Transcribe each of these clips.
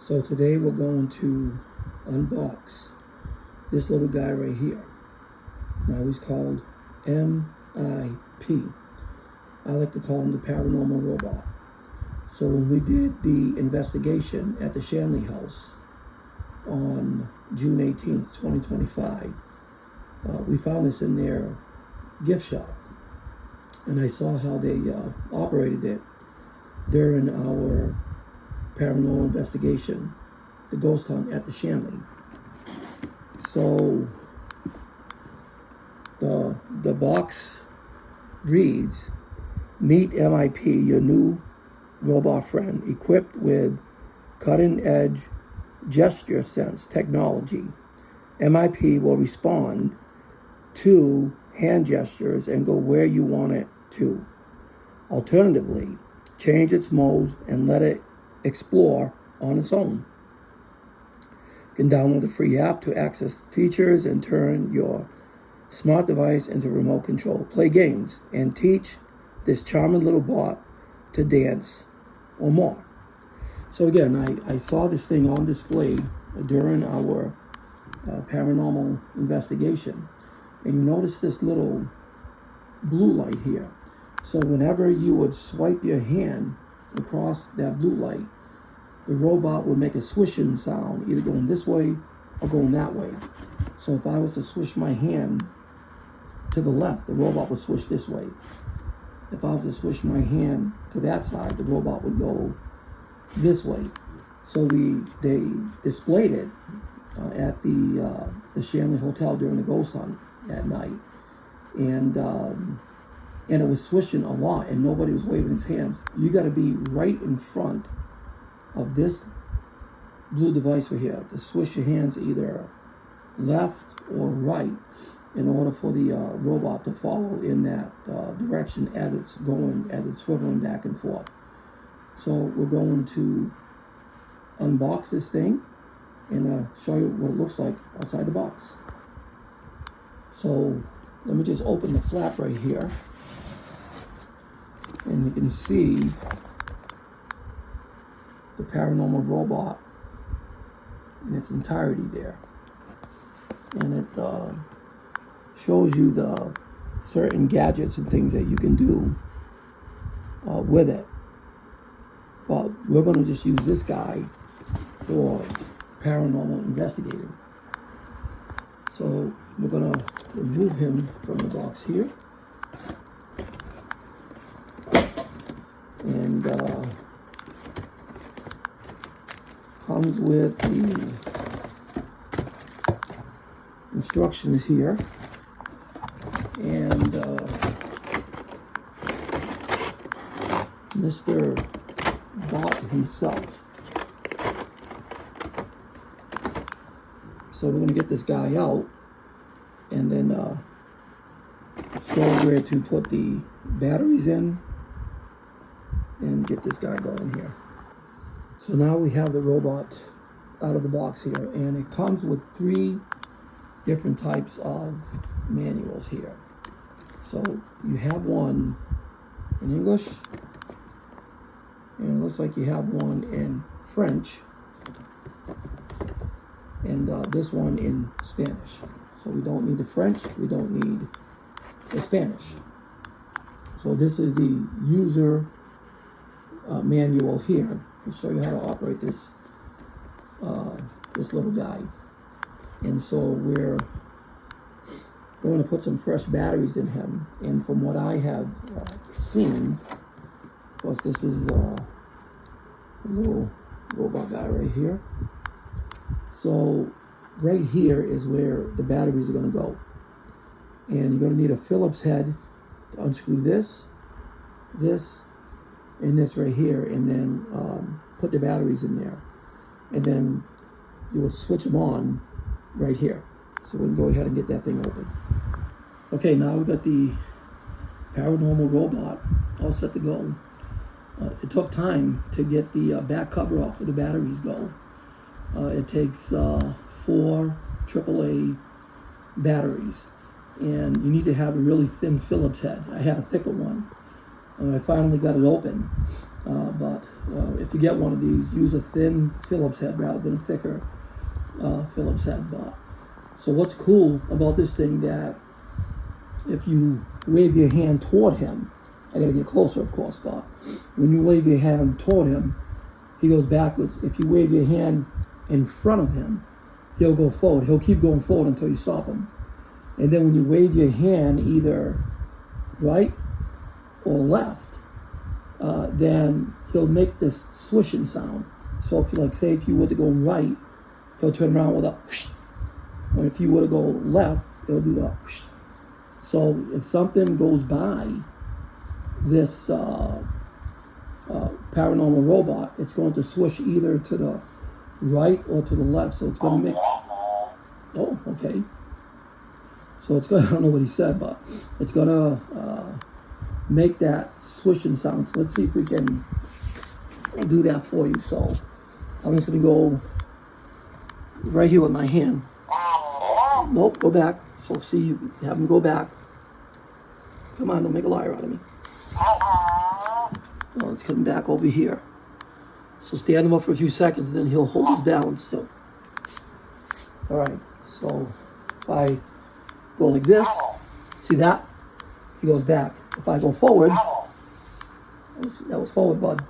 So today we're going to unbox this little guy right here. Now he's called MIP. I like to call him the Paranormal Robot. So when we did the investigation at the Shanley house on June 18th, 2025, we found this in their gift shop. And I saw how they operated it during our paranormal investigation, the ghost hunt at the Shanley. So the box reads, "Meet MIP, your new robot friend, equipped with cutting-edge gesture sense technology. MIP will respond to hand gestures and go where you want it to. Alternatively, change its mode and let it explore on its own. You can download the free app to access features and turn your smart device into remote control. Play games and teach this charming little bot to dance or more." So again, I saw this thing on display during our paranormal investigation. And you notice this little blue light here. So whenever you would swipe your hand across that blue light, the robot would make a swishing sound, either going this way or going that way. So if I was to swish my hand to the left, the robot would swish this way. If I was to swish my hand to that side, the robot would go this way. So they displayed it at the Shanley Hotel during the ghost hunt at night, and it was swishing a lot, and nobody was waving his hands. You got to be right in front of this blue device right here to swish your hands either left or right in order for the robot to follow in that direction as it's swiveling back and forth. So we're going to unbox this thing and show you what it looks like outside the box. So let me just open the flap right here, and you can see the paranormal robot in its entirety there. And it shows you the certain gadgets and things that you can do with it. But we're going to just use this guy for paranormal investigating. So we're going to remove him from the box here. And comes with the instructions here. And Mr. Bot himself. So we're going to get this guy out and then show where to put the batteries in and get this guy going here. So now we have the robot out of the box here, and it comes with 3 different types of manuals here. So you have one in English, and it looks like you have one in French, and this one in Spanish. So we don't need the French, we don't need the Spanish. So this is the user manual here to show you how to operate this little guy. And so we're going to put some fresh batteries in him. And from what I have seen, of course, this is a little robot guy right here. So right here is where the batteries are going to go. And you're going to need a Phillips head to unscrew this, and this right here, and then put the batteries in there. And then you will switch them on right here. So we can go ahead and get that thing open. Okay, now we've got the paranormal robot all set to go. It took time to get the back cover off where the batteries go. It takes 4 AAA batteries, and you need to have a really thin Phillips head. I had a thicker one. I finally got it open. But if you get one of these, use a thin Phillips head rather than a thicker Phillips head. But so what's cool about this thing, that if you wave your hand toward him, I gotta get closer, of course, but when you wave your hand toward him, he goes backwards. If you wave your hand in front of him, he'll go forward. He'll keep going forward until you stop him. And then when you wave your hand either right or left, then he'll make this swishing sound. So if you say if you were to go right, he'll turn around with a whoosh. Or if you were to go left, he'll do a whoosh. So if something goes by this paranormal robot, it's going to swish either to the right or to the left. So it's going to make... Oh, okay. So it's going to... I don't know what he said, but it's going to make that swishing sound. So let's see if we can do that for you. So I'm just going to go right here with my hand. Nope, go back. So see, you have him go back. Come on, don't make a liar out of me. Well, let's get him back over here. So stand him up for a few seconds, and then he'll hold his balance. So, all right. So if I go like this, see that? He goes back. If I go forward, that was forward, bud.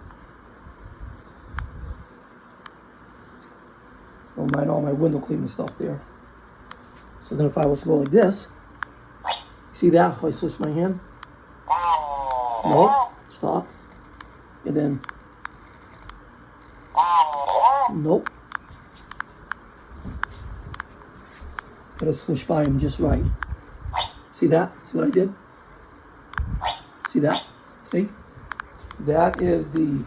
Don't mind all my window cleaning stuff there. So then if I was to go like this, see that? How I switch my hand? No, stop. And then, nope. Gotta switch by him just right. See that? See what I did? See that? See? That is the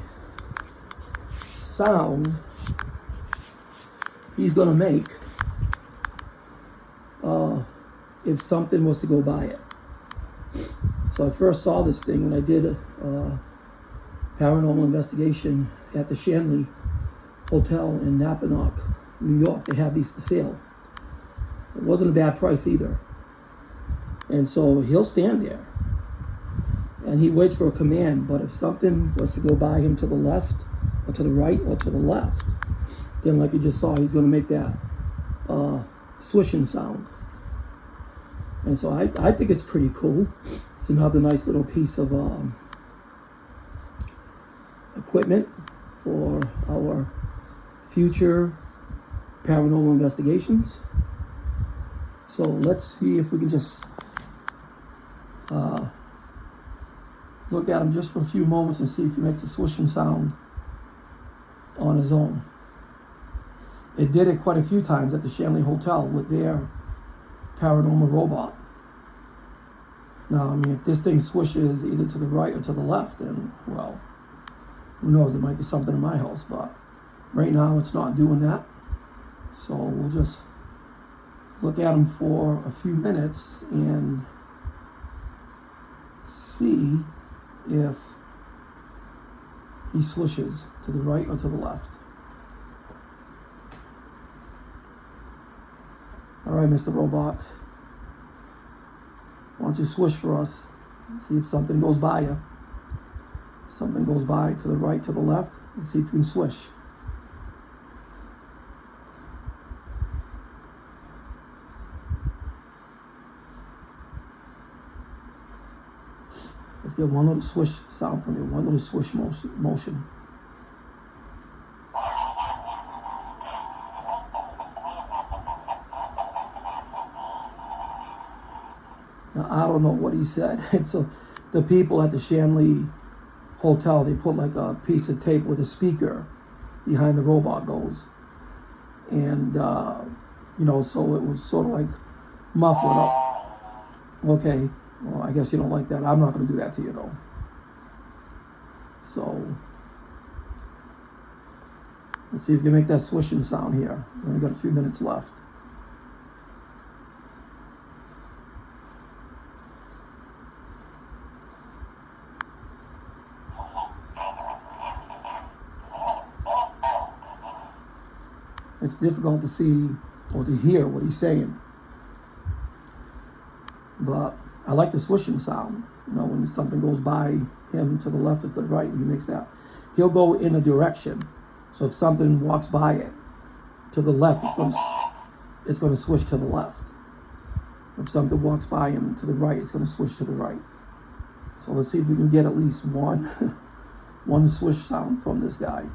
sound he's gonna make if something was to go by it. So I first saw this thing when I did a paranormal investigation at the Shanley Hotel in Napanoch, New York. They have these for sale. It wasn't a bad price either. And so he'll stand there and he waits for a command, but if something was to go by him to the left or to the right or to the left, then like you just saw, he's going to make that swishing sound. And so I think it's pretty cool. It's another nice little piece of equipment for our future paranormal investigations. So let's see if we can just look at him just for a few moments and see if he makes a swishing sound on his own. It did it quite a few times at the Shanley Hotel with their paranormal robot. Now, I mean, if this thing swishes either to the right or to the left, then, well, who knows, there might be something in my house, but right now it's not doing that. So we'll just look at him for a few minutes and see if he swishes to the right or to the left. All right, Mr. Robot. Why don't you swish for us? See if something goes by you. Something goes by to the right, to the left. Let's see if you can swish. Let's get one little swish sound from you. One little swish motion. Now, I don't know what he said. It's the people at the Shanley Hotel, they put like a piece of tape with a speaker behind the robot goes. And, so it was sort of like muffled up. Okay, well, I guess you don't like that. I'm not going to do that to you, though. So, let's see if you can make that swishing sound here. We only got a few minutes left. It's difficult to see or to hear what he's saying. But I like the swishing sound. You know, when something goes by him to the left or to the right, he makes that. He'll go in a direction. So if something walks by it to the left, it's going to swish to the left. If something walks by him to the right, it's going to swish to the right. So let's see if we can get at least one one swish sound from this guy.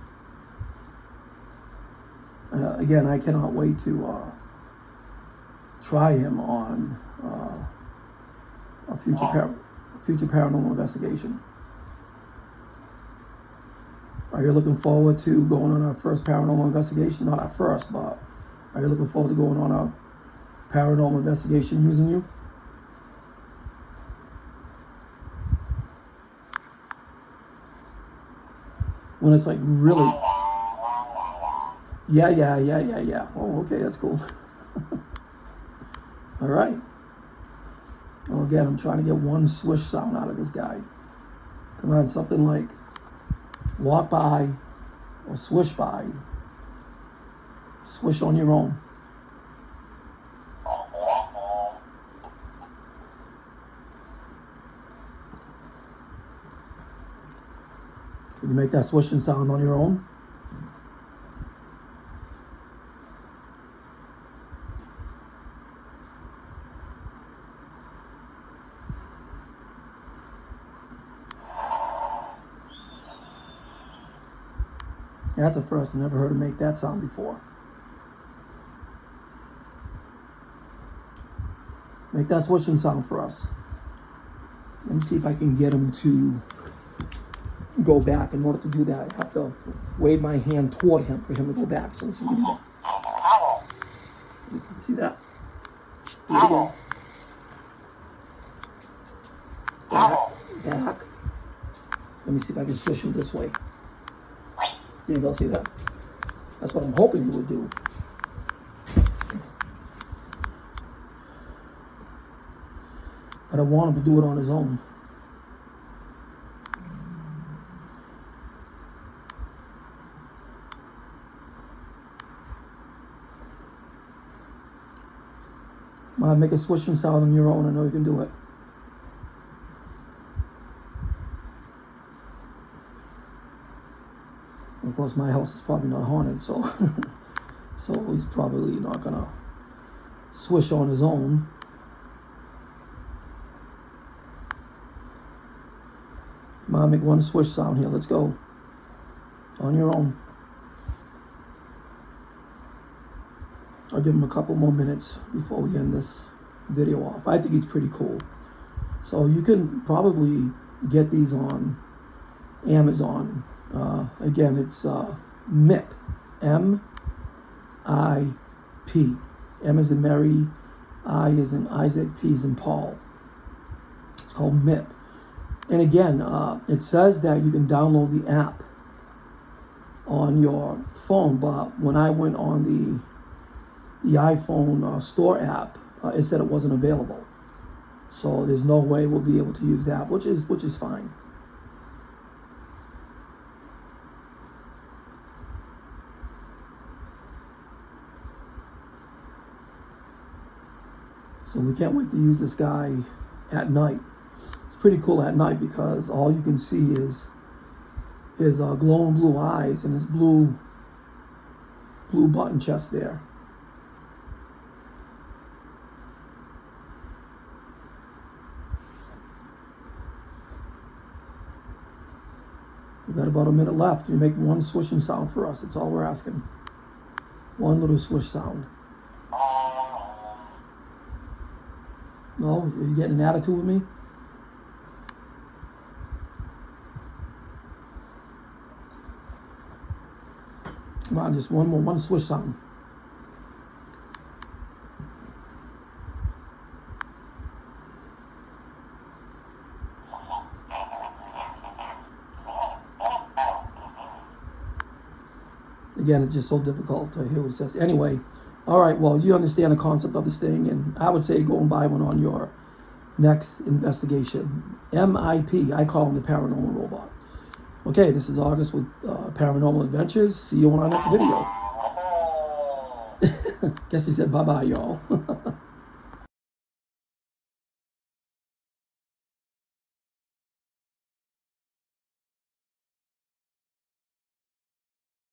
Again, I cannot wait to try him on a future paranormal investigation. Are you looking forward to going on our first paranormal investigation? Not our first, but are you looking forward to going on a paranormal investigation using you? When it's like really, yeah. Oh, okay, that's cool. All right. Well, again, I'm trying to get one swish sound out of this guy. Come on, something like walk by or swish by. Swish on your own. Can you make that swishing sound on your own? Yeah, that's a first. I never heard him make that sound before. Make that swishing sound for us. Let me see if I can get him to go back. In order to do that, I have to wave my hand toward him for him to go back. So let's see if we can do that. See that? Do it again. Back. Let me see if I can swish him this way. Yeah, you'll see that. That's what I'm hoping he would do. But I want him to do it on his own. Come on, make a swishing sound on your own. I know you can do it. Of course, my house is probably not haunted, so so he's probably not gonna swish on his own. Come on, make one swish sound here. Let's go. On your own. I'll give him a couple more minutes before we end this video off. I think he's pretty cool. So you can probably get these on Amazon. Again, it's MIP, M-I-P. M is in Mary, I is in Isaac, P is in Paul. It's called MIP. And again, it says that you can download the app on your phone, but when I went on the iPhone store app, it said it wasn't available. So there's no way we'll be able to use that, which is fine. So we can't wait to use this guy at night. It's pretty cool at night because all you can see is his glowing blue eyes and his blue button chest there. We've got about a minute left. You make one swishing sound for us. That's all we're asking. One little swish sound. No? Are you getting an attitude with me? Come on, just one more, one swish sound. Again, it's just so difficult to hear what it says. Anyway, all right, well, you understand the concept of this thing, and I would say go and buy one on your next investigation. MIP, I call him the Paranormal Robot. Okay, this is August with Paranormal Adventures. See you on our next video. Guess he said bye-bye, y'all.